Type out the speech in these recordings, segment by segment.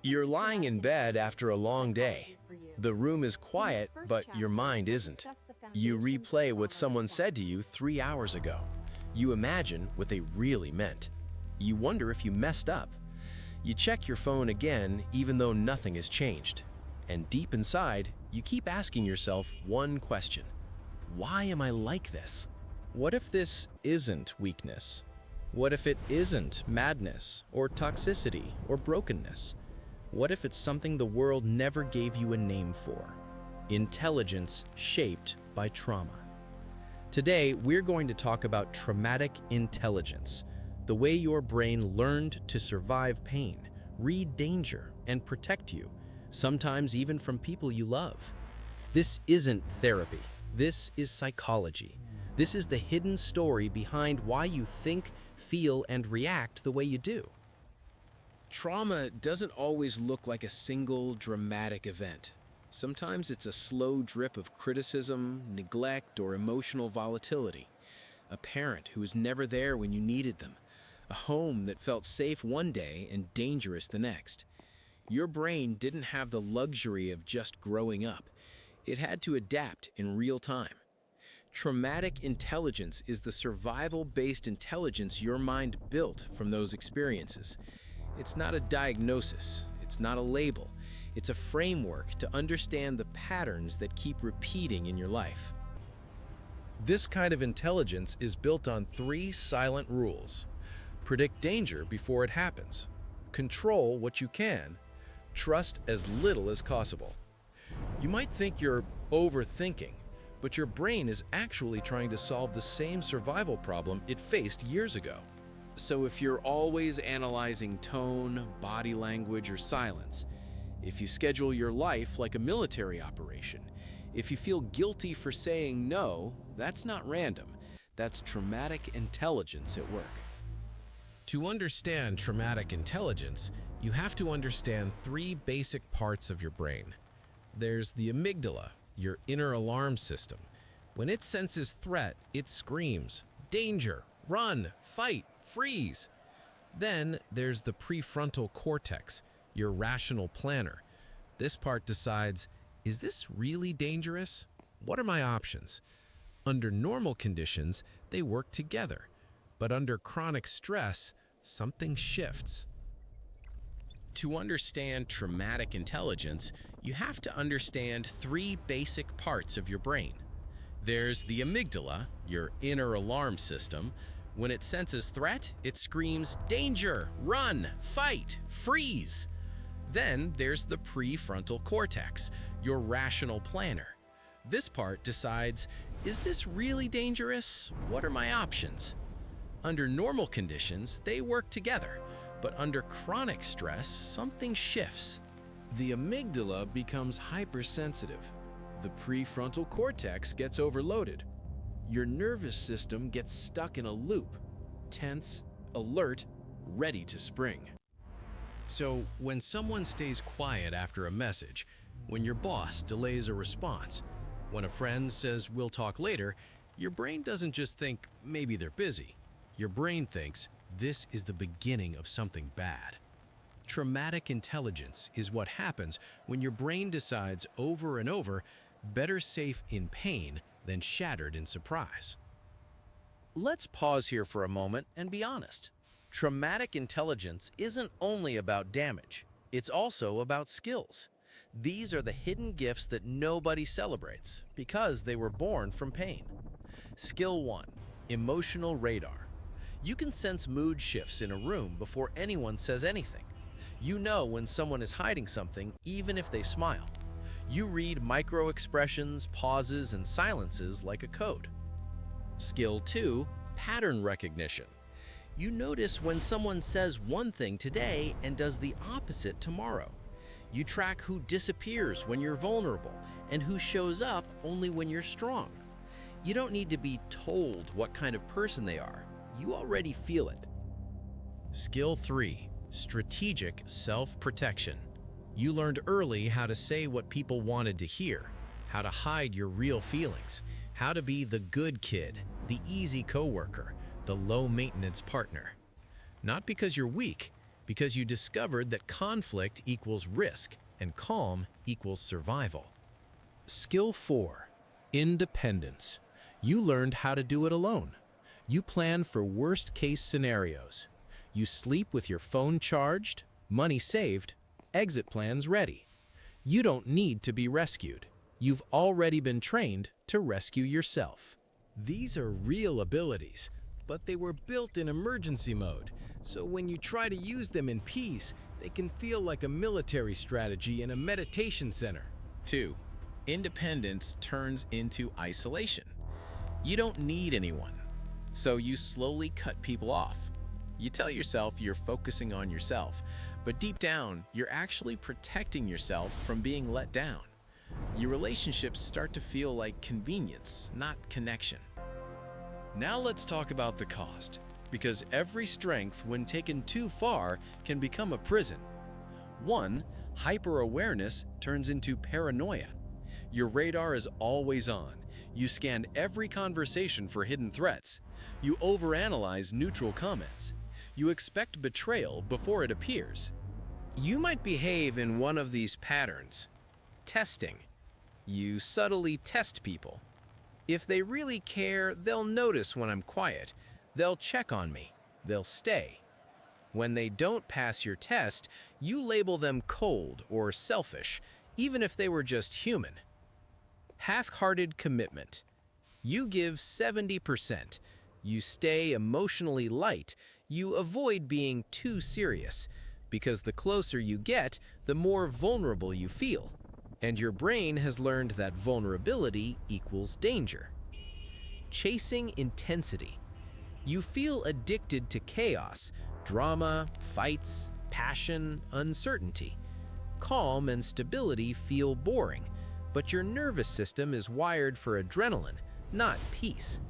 You're lying in bed after a long day. The room is quiet, but your mind isn't. You replay what someone said to you 3 hours ago. You imagine what they really meant. You wonder if you messed up. You check your phone again even though nothing has changed. And deep inside, you keep asking yourself one question. Why am I like this? What if this isn't weakness? What if it isn't madness or toxicity or brokenness? What if it's something the world never gave you a name for? Intelligence shaped by trauma. Today, we're going to talk about traumatic intelligence, the way your brain learned to survive pain, read danger, and protect you, sometimes even from people you love. This isn't therapy. This is psychology. This is the hidden story behind why you think, feel, and react the way you do. Trauma doesn't always look like a single dramatic event. Sometimes it's a slow drip of criticism, neglect, or emotional volatility. A parent who was never there when you needed them. A home that felt safe one day and dangerous the next. Your brain didn't have the luxury of just growing up. It had to adapt in real time. Traumatic intelligence is the survival-based intelligence your mind built from those experiences. It's not a diagnosis, it's not a label, it's a framework to understand the patterns that keep repeating in your life. This kind of intelligence is built on 3 silent rules. Predict danger before it happens. Control what you can. Trust as little as possible. You might think you're overthinking, but your brain is actually trying to solve the same survival problem it faced years ago. So if you're always analyzing tone, body language, or silence, if you schedule your life like a military operation, if you feel guilty for saying no, that's not random. That's traumatic intelligence at work. To understand traumatic intelligence, you have to understand 3 basic parts of your brain. There's the amygdala, your inner alarm system. When it senses threat, it screams, danger, run, fight, freeze. Then there's the prefrontal cortex, your rational planner. This part decides, is this really dangerous? What are my options? Under normal conditions, they work together. But under chronic stress, something shifts. To understand traumatic intelligence, you have to understand 3 basic parts of your brain. There's the amygdala, your inner alarm system. When it senses threat, it screams, danger, run, fight, freeze. Then there's the prefrontal cortex, your rational planner. This part decides, is this really dangerous? What are my options? Under normal conditions, they work together. But under chronic stress, something shifts. The amygdala becomes hypersensitive. The prefrontal cortex gets overloaded. Your nervous system gets stuck in a loop, tense, alert, ready to spring. So when someone stays quiet after a message, when your boss delays a response, when a friend says we'll talk later, your brain doesn't just think maybe they're busy. Your brain thinks this is the beginning of something bad. Traumatic intelligence is what happens when your brain decides over and over, better safe in pain than shattered in surprise. Let's pause here for a moment and be honest. Traumatic intelligence isn't only about damage, it's also about skills. These are the hidden gifts that nobody celebrates because they were born from pain. Skill 1, emotional radar. You can sense mood shifts in a room before anyone says anything. You know when someone is hiding something even if they smile. You read micro-expressions, pauses, and silences like a code. Skill 2, pattern recognition. You notice when someone says one thing today and does the opposite tomorrow. You track who disappears when you're vulnerable and who shows up only when you're strong. You don't need to be told what kind of person they are. You already feel it. Skill 3, strategic self-protection. You learned early how to say what people wanted to hear, how to hide your real feelings, how to be the good kid, the easy coworker, the low-maintenance partner. Not because you're weak, because you discovered that conflict equals risk and calm equals survival. Skill 4. Independence. You learned how to do it alone. You plan for worst-case scenarios. You sleep with your phone charged, money saved, exit plans ready. You don't need to be rescued. You've already been trained to rescue yourself. These are real abilities, but they were built in emergency mode, so when you try to use them in peace, they can feel like a military strategy in a meditation center. 2. Independence turns into isolation. You don't need anyone, so you slowly cut people off. You tell yourself you're focusing on yourself, but deep down, you're actually protecting yourself from being let down. Your relationships start to feel like convenience, not connection. Now let's talk about the cost, because every strength, when taken too far, can become a prison. 1. Hyper-awareness turns into paranoia. Your radar is always on. You scan every conversation for hidden threats. You overanalyze neutral comments. You expect betrayal before it appears. You might behave in one of these patterns. Testing. You subtly test people. If they really care, they'll notice when I'm quiet. They'll check on me. They'll stay. When they don't pass your test, you label them cold or selfish, even if they were just human. Half-hearted commitment. You give 70%. You stay emotionally light. You avoid being too serious, because the closer you get, the more vulnerable you feel. And your brain has learned that vulnerability equals danger. Chasing intensity. You feel addicted to chaos, drama, fights, passion, uncertainty. Calm and stability feel boring, but your nervous system is wired for adrenaline, not peace.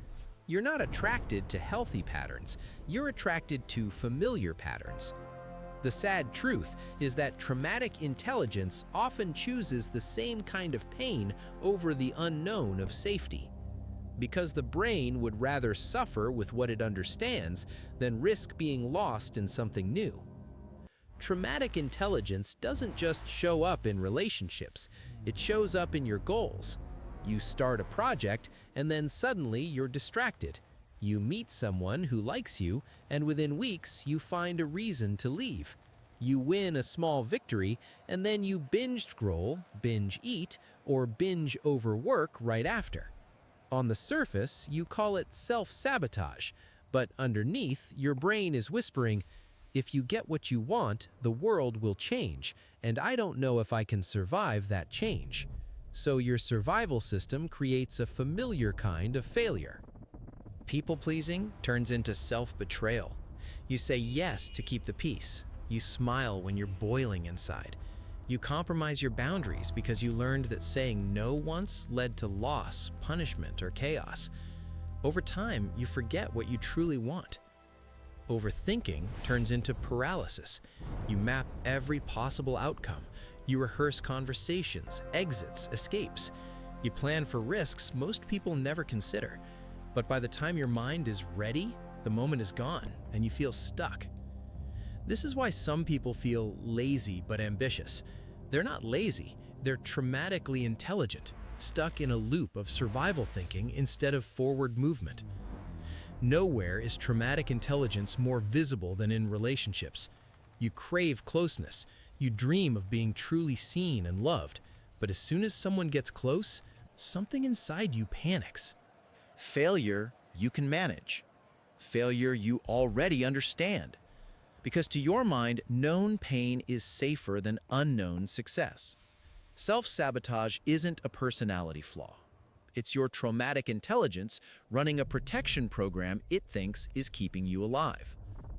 You're not attracted to healthy patterns, you're attracted to familiar patterns. The sad truth is that traumatic intelligence often chooses the same kind of pain over the unknown of safety, because the brain would rather suffer with what it understands than risk being lost in something new. Traumatic intelligence doesn't just show up in relationships, it shows up in your goals. You start a project, and then suddenly you're distracted. You meet someone who likes you, and within weeks you find a reason to leave. You win a small victory, and then you binge scroll, binge eat, or binge overwork right after. On the surface, you call it self-sabotage, but underneath, your brain is whispering, "If you get what you want, the world will change, and I don't know if I can survive that change." So your survival system creates a familiar kind of failure. People-pleasing turns into self-betrayal. You say yes to keep the peace. You smile when you're boiling inside. You compromise your boundaries because you learned that saying no once led to loss, punishment, or chaos. Over time, you forget what you truly want. Overthinking turns into paralysis. You map every possible outcome. You rehearse conversations, exits, escapes. You plan for risks most people never consider. But by the time your mind is ready, the moment is gone and you feel stuck. This is why some people feel lazy but ambitious. They're not lazy, they're traumatically intelligent, stuck in a loop of survival thinking instead of forward movement. Nowhere is traumatic intelligence more visible than in relationships. You crave closeness. You dream of being truly seen and loved. But as soon as someone gets close, something inside you panics. Failure you can manage. Failure you already understand. Because to your mind, known pain is safer than unknown success. Self-sabotage isn't a personality flaw. It's your traumatic intelligence running a protection program it thinks is keeping you alive.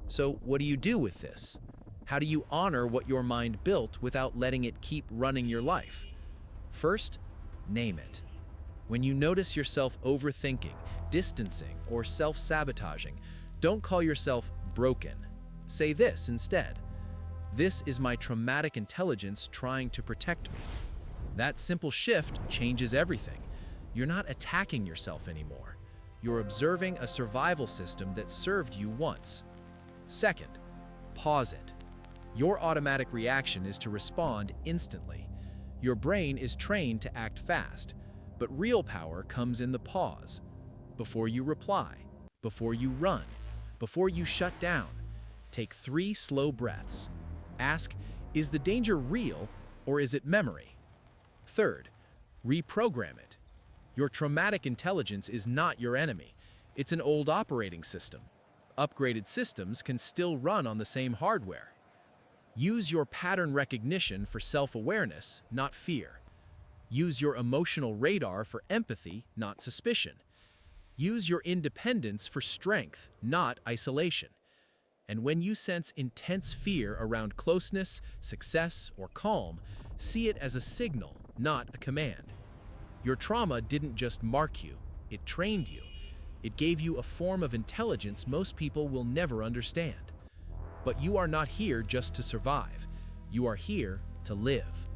So what do you do with this? How do you honor what your mind built without letting it keep running your life? First, name it. When you notice yourself overthinking, distancing, or self-sabotaging, don't call yourself broken. Say this instead: "This is my traumatic intelligence trying to protect me." That simple shift changes everything. You're not attacking yourself anymore. You're observing a survival system that served you once. Second, pause it. Your automatic reaction is to respond instantly. Your brain is trained to act fast, but real power comes in the pause. Before you reply, before you run, before you shut down, take 3 slow breaths. Ask, is the danger real or is it memory? Third, reprogram it. Your traumatic intelligence is not your enemy. It's an old operating system. Upgraded systems can still run on the same hardware. Use your pattern recognition for self-awareness, not fear. Use your emotional radar for empathy, not suspicion. Use your independence for strength, not isolation. And when you sense intense fear around closeness, success, or calm, see it as a signal, not a command. Your trauma didn't just mark you, it trained you. It gave you a form of intelligence most people will never understand. But you are not here just to survive. You are here to live.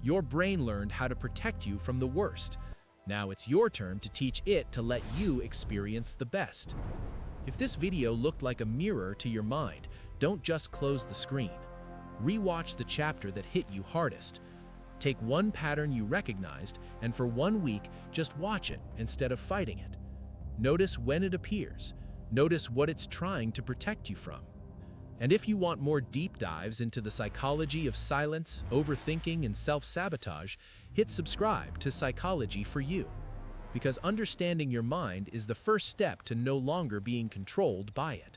Your brain learned how to protect you from the worst. Now it's your turn to teach it to let you experience the best. If this video looked like a mirror to your mind, don't just close the screen. Rewatch the chapter that hit you hardest. Take one pattern you recognized, and for 1 week, just watch it instead of fighting it. Notice when it appears. Notice what it's trying to protect you from. And if you want more deep dives into the psychology of silence, overthinking, and self-sabotage, hit subscribe to Psychology for You. Because understanding your mind is the first step to no longer being controlled by it.